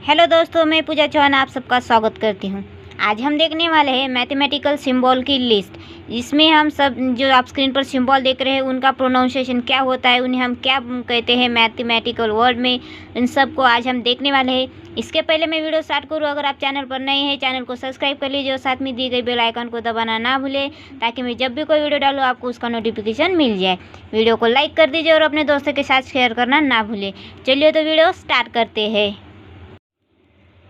Hello दोस्तों, मैं पूजा चौहान आप सबका स्वागत करती हूँ। आज हम देखने वाले हैं मैथमेटिकल सिंबल की लिस्ट, जिसमें हम सब जो आप स्क्रीन पर सिंबल देख रहे हैं उनका प्रोनाउंसिएशन क्या होता है, उन्हें हम क्या कहते हैं मैथमेटिकल वर्ड में, इन सब को आज हम देखने वाले हैं। इसके पहले मैं वीडियो स्टार्ट करूँ, अगर आप चैनल पर नए हैं चैनल को सब्सक्राइब कर लीजिए और साथ में दी गई बेल आइकन को दबाना ना भूलें, ताकि मैं जब भी कोई वीडियो डालूँ आपको उसका नोटिफिकेशन मिल जाए। वीडियो को लाइक कर दीजिए और अपने दोस्तों के साथ शेयर करना ना भूलें। चलिए तो वीडियो स्टार्ट करते हैं।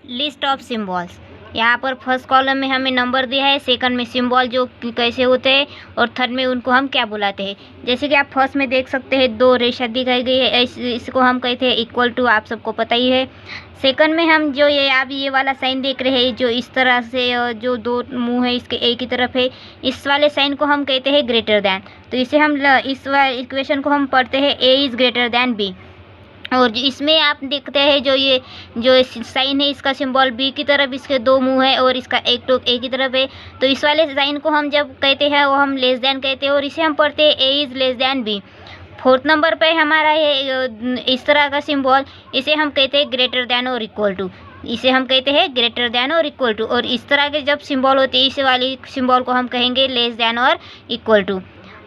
List of symbols. यहाँ पर फर्स्ट कॉलम में हमें नंबर दिया है, सेकंड में सिंबल जो कैसे होते हैं और थर्ड में उनको हम क्या बुलाते हैं। जैसे कि आप फर्स्ट में देख सकते हैं दो रेशा दिखाई गई है, इसको हम कहते हैं इक्वल टू, आप सबको पता ही है। सेकंड में हम जो ये वाला साइन देख रहे हैं, जो इस तरह से जो दो मुंह है इसके एक ही तरफ है, इस वाले साइन को हम कहते हैं ग्रेटर दैन। तो इसे हम इस इक्वेशन को हम पढ़ते हैं A is greater than B. और इसमें आप देखते हैं जो साइन है, इसका सिंबल बी की तरफ इसके दो मुंह है और इसका एक टोक ए की तरफ है। तो इस वाले साइन को हम जब कहते हैं वो हम लेस दैन कहते हैं और इसे हम पढ़ते हैं A is less than B. Fourth number पे हमारा है इस तरह का सिंबल, इसे हम कहते हैं ग्रेटर दैन और इक्वल टू। इसे हम कहते हैं ग्रेटर दैन और इक्वल टू। और इस तरह के जब सिंबल होते हैं, इस वाली सिंबल को हम कहेंगे लेस दैन और इक्वल टू।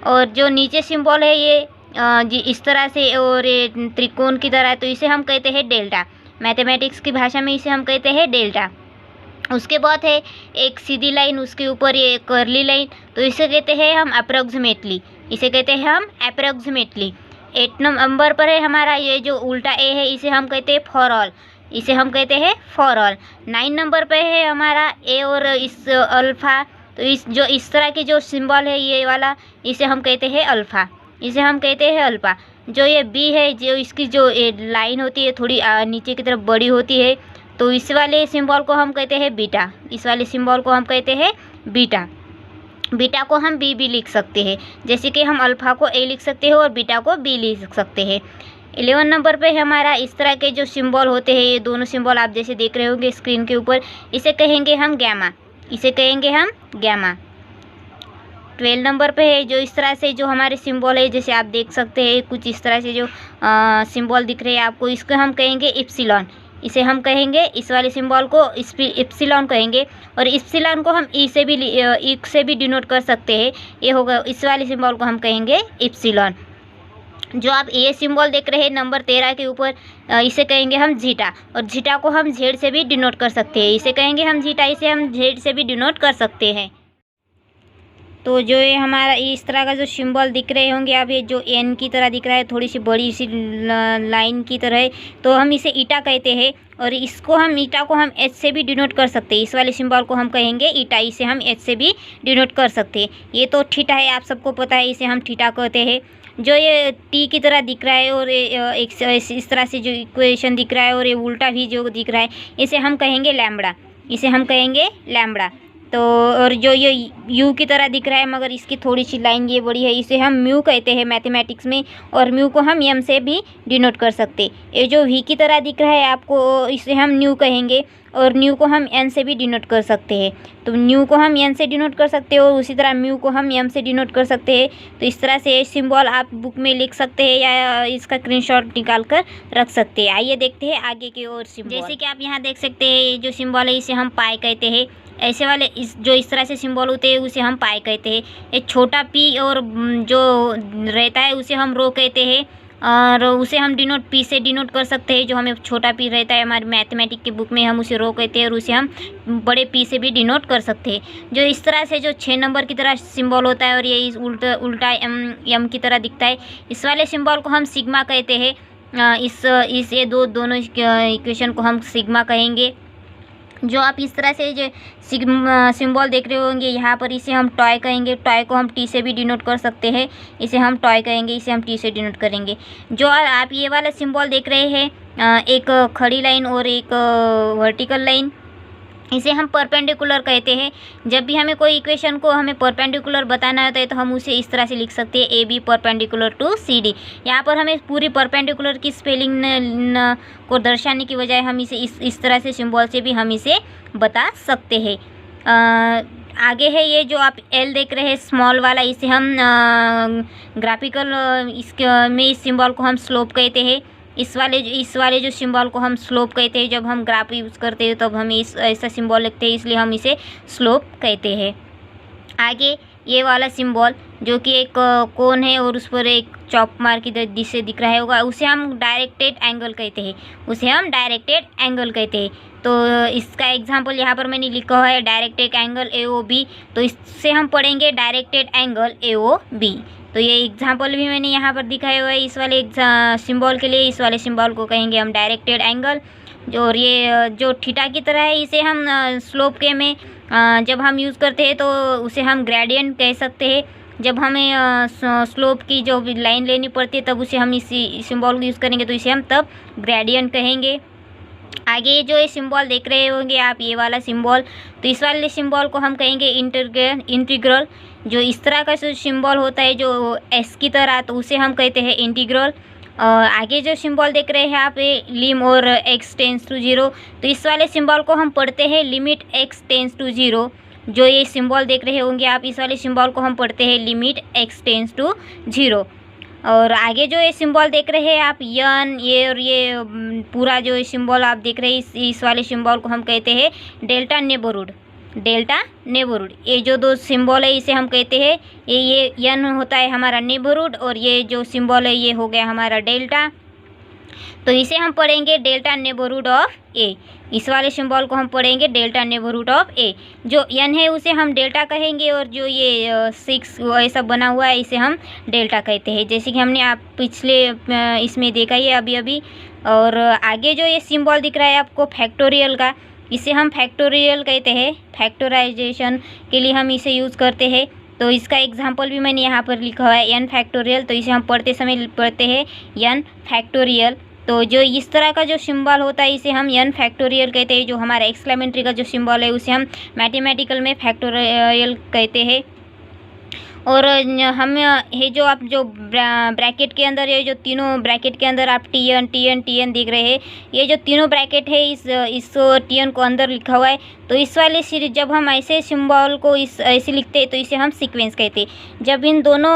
और जो नीचे सिंबल है ये जी इस तरह से और ये त्रिकोण की तरह, तो इसे हम कहते हैं डेल्टा। मैथमेटिक्स की भाषा में इसे हम कहते हैं डेल्टा। उसके बाद है एक सीधी लाइन, उसके ऊपर ये कर्ली लाइन, तो इसे कहते हैं हम अप्रोक्सीमेटली। इसे कहते हैं हम अप्रोक्सीमेटली। 8 नंबर पर है हमारा ये जो उल्टा ए है, इसे हम कहते हैं फॉर ऑल। इसे हम कहते हैं फॉर ऑल। 9 नंबर पर है हमारा ए और इस अल्फ़ा, तो इस तरह की जो सिंबल है ये वाला, इसे हम कहते हैं अल्फ़ा। इसे हम कहते हैं अल्फा। जो ये बी है, जो इसकी जो लाइन होती है थोड़ी नीचे की तरफ बड़ी होती है, तो इस वाले सिंबल को हम कहते हैं बीटा। इस वाले सिंबल को हम कहते हैं बीटा। बीटा को हम बी भी लिख सकते हैं, जैसे कि हम अल्फ़ा को ए लिख सकते हैं और बीटा को बी लिख सकते हैं। 11 नंबर पे हमारा इस तरह के जो सिंबल होते हैं, ये दोनों सिंबल आप जैसे देख रहे होंगे स्क्रीन के ऊपर, इसे कहेंगे हम गैमा। इसे कहेंगे हम गैमा। 12 नंबर पे है जो इस तरह से जो हमारे सिंबल है, जैसे आप देख सकते हैं कुछ इस तरह से जो सिंबल दिख रहे हैं आपको, इसको हम कहेंगे इप्सिलॉन। इसे हम कहेंगे, इस वाले सिंबल को इप्सिलॉन कहेंगे। और इप्सिलॉन को हम ई से भी डिनोट कर सकते हैं, ये होगा इस वाले सिंबल को हम कहेंगे इप्सिलॉन। जो आप ये सिंबल देख रहे हैं नंबर 13 के ऊपर, इसे कहेंगे हम जीटा। और जीटा को हम जेड से भी डिनोट कर सकते हैं, इसे कहेंगे हम जीटा, इसे हम जेड से भी डिनोट कर सकते हैं। तो जो ये हमारा इस तरह का जो सिंबल दिख रहे होंगे आप, ये जो एन की तरह दिख रहा है, थोड़ी सी बड़ी सी लाइन की तरह है, तो हम इसे ईटा कहते हैं। और इसको हम ईटा को हम एच से भी डिनोट कर सकते हैं, इस वाले सिंबल को हम कहेंगे ईटा, इसे हम एच से भी डिनोट कर सकते हैं। ये तो थीटा है, आप सबको पता है, इसे हम थीटा कहते हैं। जो ये टी की तरह दिख रहा है और एक इस तरह से जो इक्वेशन दिख रहा है और ये उल्टा भी जो दिख रहा है, इसे हम कहेंगे लैम्बडा। इसे हम कहेंगे लैम्बडा। तो और जो ये यू की तरह दिख रहा है मगर इसकी थोड़ी सी लाइन ये बड़ी है, इसे हम म्यू कहते हैं मैथमेटिक्स में। और म्यू को हम एम से भी डिनोट कर सकते। ये जो वी की तरह दिख रहा है आपको, इसे हम न्यू कहेंगे और न्यू को हम एन से भी डिनोट कर सकते हैं। तो न्यू को हम एन से डिनोट कर सकते हैं और उसी तरह म्यू को हम एम से डिनोट कर सकते हैं। तो इस तरह से ये सिंबल आप बुक में लिख सकते हैं या इसका स्क्रीनशॉट निकाल कर रख सकते हैं। आइए देखते हैं आगे की और सिंबल। जैसे कि आप यहाँ देख सकते हैं, ये जो सिंबल है इसे हम पाई कहते हैं। ऐसे वाले इस तरह से सिंबल होते हैं उसे हम पाई कहते हैं। एक छोटा पी और जो रहता है उसे हम रो कहते हैं, और उसे हम डिनोट पी से डिनोट कर सकते हैं। जो हमें छोटा पी रहता है हमारे मैथमेटिक्स की बुक में, हम उसे रो कहते हैं और उसे हम बड़े पी से भी डिनोट कर सकते हैं। जो इस तरह से जो 6 नंबर की तरह सिंबल होता है और ये इस उल्टा एम की तरह दिखता है, इस वाले सिंबल को हम सिग्मा कहते हैं। ये दोनों इक्वेशन को हम सिग्मा कहेंगे। जो आप इस तरह से जो सिंबल देख रहे होंगे यहाँ पर, इसे हम टॉय कहेंगे। टॉय को हम टी से भी डिनोट कर सकते हैं, इसे हम टॉय कहेंगे, इसे हम टी से डिनोट करेंगे। जो आप ये वाला सिंबल देख रहे हैं, एक खड़ी लाइन और एक वर्टिकल लाइन, इसे हम परपेंडिकुलर कहते हैं। जब भी हमें कोई इक्वेशन को हमें परपेंडिकुलर बताना होता है तो हम उसे इस तरह से लिख सकते हैं, A B perpendicular to C D. यहाँ पर हमें पूरी परपेंडिकुलर की स्पेलिंग को दर्शाने की बजाय हम इसे इस तरह से सिंबल से भी हम इसे बता सकते हैं। आगे है ये जो आप एल देख रहे हैं स्मॉल वाला, इसे हम ग्राफिकल इसके में इस सिंबल को हम स्लोप कहते हैं। इस वाले जो सिंबल को हम स्लोप कहते हैं। जब हम ग्राफ यूज़ करते हैं तब हम इस ऐसा सिंबल लिखते हैं, इसलिए हम इसे स्लोप कहते हैं। आगे ये वाला सिंबल जो कि एक कोन है और उस पर एक चॉप मार्क की जिससे दिख रहा होगा, उसे हम डायरेक्टेड एंगल कहते हैं, उसे हम डायरेक्टेड एंगल कहते हैं। तो इसका एग्जांपल यहाँ पर मैंने लिखा हुआ है डायरेक्टेड एंगल AOB। तो इससे हम पढ़ेंगे डायरेक्टेड एंगल AOB। तो ये एग्जांपल भी मैंने यहाँ पर दिखाया हुआ है इस वाले सिंबल के लिए। इस वाले सिंबल को कहेंगे हम डायरेक्टेड एंगल। और ये जो थीटा की तरह है, इसे हम स्लोप के में जब हम यूज़ करते हैं तो उसे हम ग्रेडियंट कह सकते हैं। जब हमें स्लोप की जो लाइन लेनी पड़ती है तब उसे हम इसी सिंबल को यूज़ करेंगे, तो इसे हम तब ग्रेडियंट कहेंगे। आगे जो ये सिंबल देख रहे होंगे आप, ये वाला सिंबल, तो इस वाले सिंबल को हम कहेंगे इंटीग्रल। जो इस तरह का सिंबल होता है जो एस की तरह, तो उसे हम कहते हैं इंटीग्रल। आगे जो सिंबल देख रहे हैं आप, लिम और x टेंस टू 0, तो इस वाले सिंबल को हम पढ़ते हैं लिमिट x टेंस टू 0। जो ये सिंबल देख रहे होंगे आप, इस वाले सिंबल को हम पढ़ते हैं लिमिट x टेंस टू 0। और आगे जो ये सिंबल देख रहे हैं आप, यन, ये और ये पूरा जो सिंबल आप देख रहे हैं, इस वाले सिंबल को हम कहते हैं डेल्टा नेबरहुड। डेल्टा नेबरहुड, ये जो दो सिंबल है इसे हम कहते हैं, ये यन होता है हमारा नेबरहुड और ये जो सिंबल है ये हो गया हमारा डेल्टा। तो इसे हम पढ़ेंगे डेल्टा नेबरहुड ऑफ ए। इस वाले सिंबल को हम पढ़ेंगे डेल्टा नेबरहुड ऑफ ए। जो यन है उसे हम डेल्टा कहेंगे और जो ये 6 ऐसा बना हुआ है इसे हम डेल्टा कहते हैं, जैसे कि हमने आप पिछले इसमें देखा ही है अभी। और आगे जो ये सिंबल दिख रहा है आपको फैक्टोरियल का, इसे हम फैक्टोरियल कहते हैं। फैक्टराइजेशन के लिए हम इसे यूज़ करते हैं। तो इसका एग्जांपल भी मैंने यहाँ पर लिखा हुआ है n फैक्टोरियल। तो इसे हम पढ़ते समय पढ़ते हैं n फैक्टोरियल। तो जो इस तरह का जो सिंबल होता है इसे हम n फैक्टोरियल कहते हैं। जो हमारा एक्सक्लेमेटरी का जो सिंबल है उसे हम मैथमेटिकल में फैक्टोरियल कहते हैं। और हम ये जो आप जो ब्रैकेट के अंदर, ये जो तीनों ब्रैकेट के अंदर आप TN दिख रहे हैं, ये जो तीनों ब्रैकेट है इस TN को अंदर लिखा हुआ है। तो इस वाले सीरीज जब हम ऐसे सिंबल को ऐसे लिखते हैं तो इसे हम सीक्वेंस कहते हैं। जब इन दोनों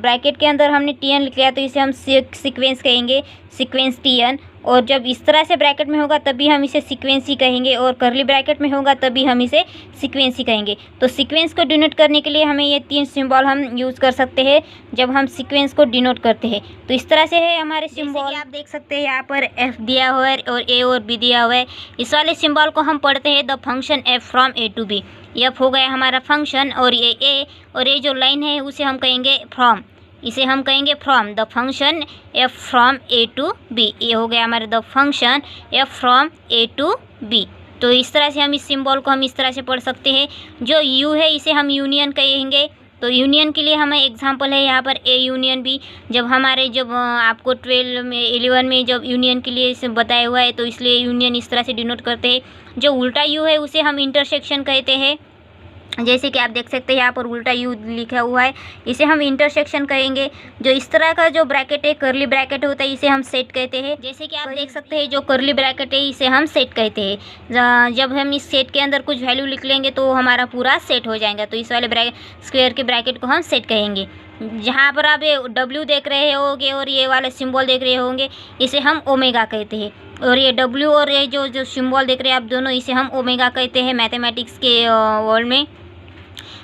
ब्रैकेट के अंदर हमने TN लिख लिया तो इसे हम सीक्वेंस कहेंगे, सीक्वेंस TN। और जब इस तरह से ब्रैकेट में होगा तभी हम इसे सीक्वेंस ही कहेंगे, और करली ब्रैकेट में होगा तभी हम इसे सीक्वेंस ही कहेंगे। तो सीक्वेंस को डिनोट करने के लिए हमें ये 3 सिंबल हम यूज़ कर सकते हैं जब हम सीक्वेंस को डिनोट करते हैं। तो इस तरह से है हमारे सिंबल। आप देख सकते हैं यहाँ पर F दिया हुआ है और A और B दिया हुआ है। इस वाले सिंबल को हम पढ़ते हैं the function F from A to B। F हो गया हमारा फंक्शन और ये A, और ये जो लाइन है उसे हम कहेंगे फ्रॉम। इसे हम कहेंगे from the function F from A to B। ये हो गया हमारा the function F from A to B। तो इस तरह से हम इस सिंबल को हम इस तरह से पढ़ सकते हैं। जो U है इसे हम यूनियन कहेंगे। तो यूनियन के लिए हमें एग्जांपल है यहाँ पर A यूनियन B। जब आपको 11 में जब यूनियन के लिए इसे बताया हुआ है तो इसलिए यूनियन इस तरह से डिनोट करते हैं। जो उल्टा U है उसे हम इंटरसेक्शन कहते हैं। जैसे कि आप देख सकते हैं यहाँ पर उल्टा U लिखा हुआ है, इसे हम इंटरसेक्शन कहेंगे। जो इस तरह का जो ब्रैकेट है, करली ब्रैकेट होता है, इसे हम सेट कहते हैं। जैसे कि आप देख सकते हैं जो करली ब्रैकेट है इसे हम सेट कहते हैं। जब हम इस सेट के अंदर कुछ वैल्यू लिख लेंगे तो हमारा पूरा सेट हो जाएगा। तो इस वाले स्क्वायर के ब्रैकेट को हम सेट कहेंगे। जहाँ पर आप ये W देख रहे होंगे और ये वाला सिंबल देख रहे होंगे, इसे हम ओमेगा कहते हैं। और ये W और ये जो सिंबल देख रहे हैं आप दोनों, इसे हम ओमेगा कहते हैं मैथमेटिक्स के वर्ल्ड में।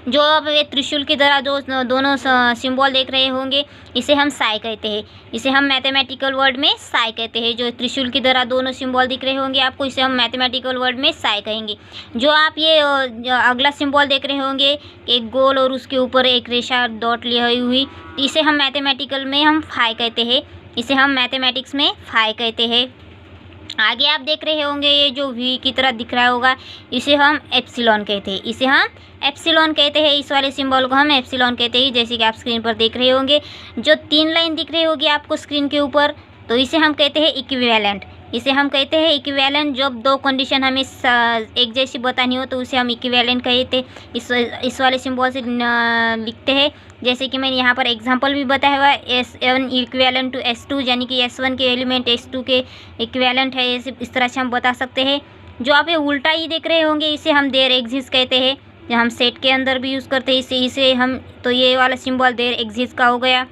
जो अब ये त्रिशूल की तरह जो दोनों सिंबल देख रहे होंगे, इसे हम साई कहते हैं। इसे हम मैथमेटिकल वर्ड में साई कहते हैं। जो त्रिशूल की तरह दोनों सिंबल दिख रहे होंगे आपको, इसे हम मैथमेटिकल वर्ड में साई कहेंगे। जो आप ये अगला सिंबल देख रहे होंगे, एक गोल और उसके ऊपर एक रेशा डॉट ली हुई, इसे हम मैथमेटिकल में हम फाई कहते हैं। इसे हम मैथमेटिक्स में फाई कहते हैं। आगे आप देख रहे होंगे ये जो V की तरह दिख रहा होगा, इसे हम एप्सिलॉन कहते हैं। इसे हम एप्सिलॉन कहते हैं। इस वाले सिंबल को हम एप्सिलॉन कहते हैं। जैसे कि आप स्क्रीन पर देख रहे होंगे, जो 3 लाइन दिख रही होगी आपको स्क्रीन के ऊपर, तो इसे हम कहते हैं इक्विवेलेंट। इसे हम कहते हैं इक्विवेलेंट। जब 2 कंडीशन हमें एक जैसी बतानी हो तो उसे हम इक्विवेलेंट कहते हैं। इस वाले सिंबल से लिखते हैं। जैसे कि मैंने यहाँ पर एग्जांपल भी बताया हुआ है, S1 इक्विवेलेंट टू S2, यानी कि S1 के एलिमेंट S2 के इक्विवेलेंट है। इस तरह से हम बता सकते हैं। जो आप ये उल्टा ही देख रहे होंगे, इसे हम देयर एग्जिस्ट कहते हैं। जो हम सेट के अंदर भी यूज़ करते हैं इसे हम, तो ये वाला सिंबल देयर एग्जिस्ट का हो गया।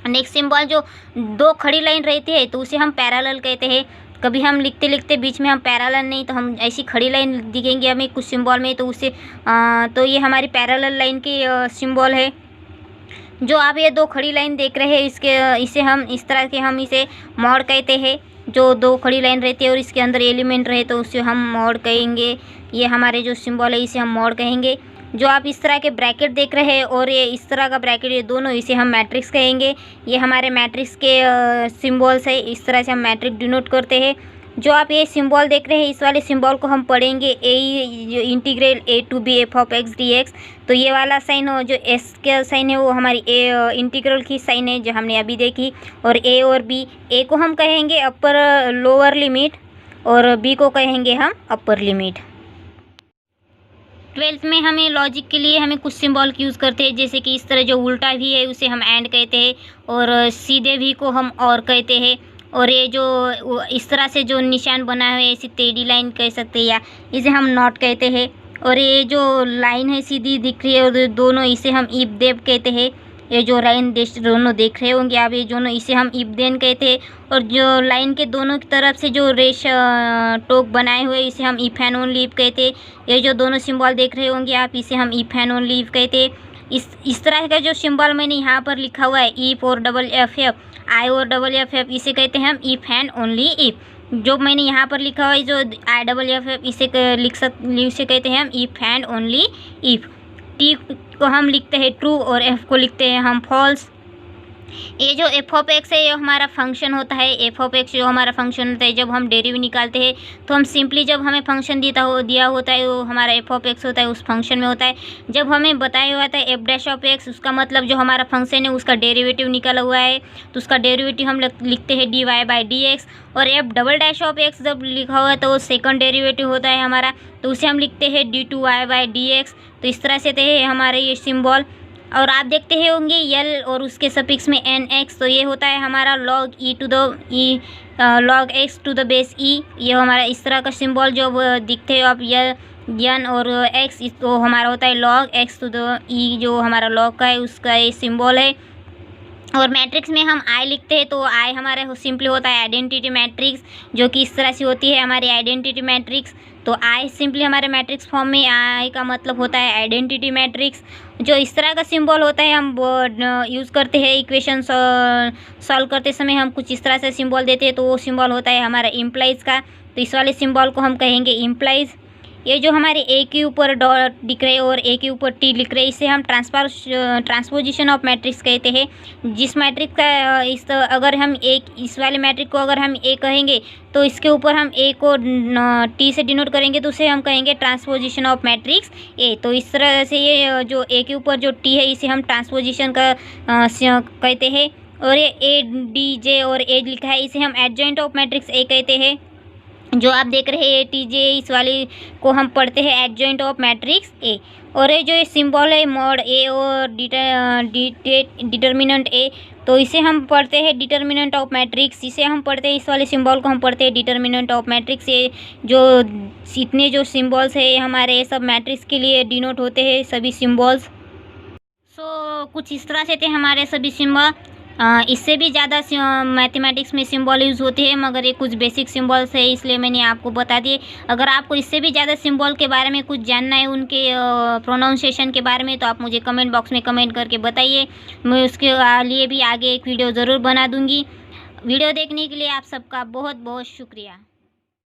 नेक्स्ट सिंबल जो दो खड़ी लाइन रहती है तो उसे हम पैरेलल कहते हैं। कभी हम लिखते लिखते बीच में हम पैरेलल नहीं तो हम ऐसी खड़ी लाइन दिखेंगे हमें कुछ सिंबल में, तो उससे तो ये हमारी पैरेलल लाइन की सिंबल है। जो आप ये दो खड़ी लाइन देख रहे हैं इसे हम इस तरह के हम इसे मोड़ कहते हैं। जो दो खड़ी लाइन रहती है और इसके अंदर एलिमेंट रहे तो उसे हम मोड़ कहेंगे। ये हमारे जो सिंबल है इसे हम मोड़ कहेंगे। जो आप इस तरह के ब्रैकेट देख रहे हैं और ये इस तरह का ब्रैकेट, ये दोनों इसे हम मैट्रिक्स कहेंगे। ये हमारे मैट्रिक्स के सिंबल्स है, इस तरह से हम मैट्रिक्स डिनोट करते हैं। जो आप ये सिंबल देख रहे हैं इस वाले सिंबल को हम पढ़ेंगे जो integral a to b f of x dx। तो ये वाला साइन हो जो s का साइन है वो हमारी इंटीग्रल की साइन है जो हमने अभी देखी। और a और b, a को हम कहेंगे अपर लोअर लिमिट और b को कहेंगे हम अपर लिमिट। 12th में हमें लॉजिक के लिए हमें कुछ सिंबल की यूज़ करते हैं, जैसे कि इस तरह जो उल्टा भी है उसे हम एंड कहते हैं और सीधे भी को हम और कहते हैं। और ये जो इस तरह से जो निशान बना है ऐसी टेढ़ी लाइन कह सकते हैं या इसे हम नॉट कहते हैं। और ये जो लाइन है सीधी दिख रही है और दोनों इसे हम इफ देव कहते हैं। ये जो लाइन दोनों देख रहे होंगे आप, ये दोनों इसे हम इफ देन कहते हैं। और जो लाइन के दोनों की तरफ से जो रेश टोक बनाए हुए इसे हम इफ एंड ओनली इफ कहते हैं। ये जो दोनों सिंबल देख रहे होंगे आप, इसे हम इफ एंड ओनली इफ कहते हैं। इस तरह का जो सिंबल मैंने यहाँ पर लिखा हुआ है इफ और डबल एफ एफ, आई और डबल एफ एफ, इसे कहते हैं हम इफ एंड ओनली इफ। जो मैंने यहाँ पर लिखा हुआ है जो आई डबल एफ एफ, इसे इसे कहते हैं हम if and only if. T को हम लिखते हैं ट्रू और एफ को लिखते हैं हम फॉल्स। ये जो एफ ऑफ एक्स है ये हमारा फंक्शन होता है। एफ ऑफ एक्स जो हमारा फंक्शन होता है, जब हम डेरिवेटिव निकालते हैं तो हम सिंपली जब हमें फंक्शन दिया होता है वो हमारा एफ ऑफ एक्स होता है, उस फंक्शन में होता है। जब हमें बताया हुआ था एफ डैश ऑफ एक्स, उसका मतलब जो हमारा फंक्शन है उसका डेरिवेटिव निकला हुआ है तो उसका डेरिवेटिव हम लिखते हैं d y by d x. और f double dash of x जब लिखा हुआ है तो वो सेकंड डेरिवेटिव होता है हमारा, तो उसे हम लिखते हैं d two y by d x. तो इस तरह से थे हमारे ये सिंबल। और आप देखते हैं होंगे यल और उसके सफिक्स में एन एक्स, तो ये होता है हमारा log e to the log x to the base e. ये हमारा इस तरह का सिंबल जो दिखते हो आप यन और एक्स, तो हमारा होता है लॉग एक्स टू द ई, जो हमारा लॉग का है उसका ये सिंबल है। और मैट्रिक्स में हम आई लिखते हैं तो आई हमारा सिंपली होता है आइडेंटिटी मैट्रिक्स, जो कि इस तरह से होती है हमारी आइडेंटिटी मैट्रिक्स। तो आई सिंपली हमारे मैट्रिक्स फॉर्म में, आई का मतलब होता है आइडेंटिटी मैट्रिक्स। जो इस तरह का सिंबल होता है हम यूज़ करते हैं इक्वेशन सॉल्व करते समय, हम कुछ इस तरह से सिंबल देते हैं तो वो सिंबल होता है हमारा इम्प्लाइज का। तो इस वाले सिंबल को हम कहेंगे इम्प्लाइज। ये जो हमारे ए के ऊपर डॉट दिख रहे और ए के ऊपर टी लिख रहे, इसे हम ट्रांसपोजिशन ऑफ मैट्रिक्स कहते हैं। जिस मैट्रिक्स का अगर हम इस वाले मैट्रिक्स को अगर हम ए कहेंगे तो इसके ऊपर हम ए को टी से डिनोट करेंगे तो उसे हम कहेंगे ट्रांसपोजिशन ऑफ मैट्रिक्स ए। तो इस तरह से ये जो ए के ऊपर जो टी है इसे हम ट्रांसपोजिशन का कहते हैं। और ये ए डी जे और ए लिखा है इसे हम एडजॉइंट ऑफ मैट्रिक्स ए कहते हैं। जो आप देख रहे हैं टी जे, इस वाले को हम पढ़ते हैं एडजॉइंट ऑफ मैट्रिक्स ए। और ये जो सिंबल है मॉड ए और डिटर्मिनेंट ए, तो इसे हम पढ़ते हैं डिटर्मिनेंट ऑफ मैट्रिक्स। इसे हम पढ़ते हैं, इस वाले सिंबल को हम पढ़ते हैं डिटर्मिनेंट ऑफ मैट्रिक्स। ये जो इतने जो सिंबल्स है हमारे सब मैट्रिक्स के लिए डिनोट होते हैं सभी सिंबल्स। कुछ इस तरह से थे हमारे सभी सिंबल। इससे भी ज़्यादा मैथमेटिक्स में सिंबल यूज़ होते हैं, मगर ये कुछ बेसिक सिंबल्स है इसलिए मैंने आपको बता दिए। अगर आपको इससे भी ज़्यादा सिंबल के बारे में कुछ जानना है, उनके प्रोनाउंसिएशन के बारे में, तो आप मुझे कमेंट बॉक्स में कमेंट करके बताइए। मैं उसके लिए भी आगे एक वीडियो ज़रूर बना दूँगी। वीडियो देखने के लिए आप सबका बहुत बहुत शुक्रिया।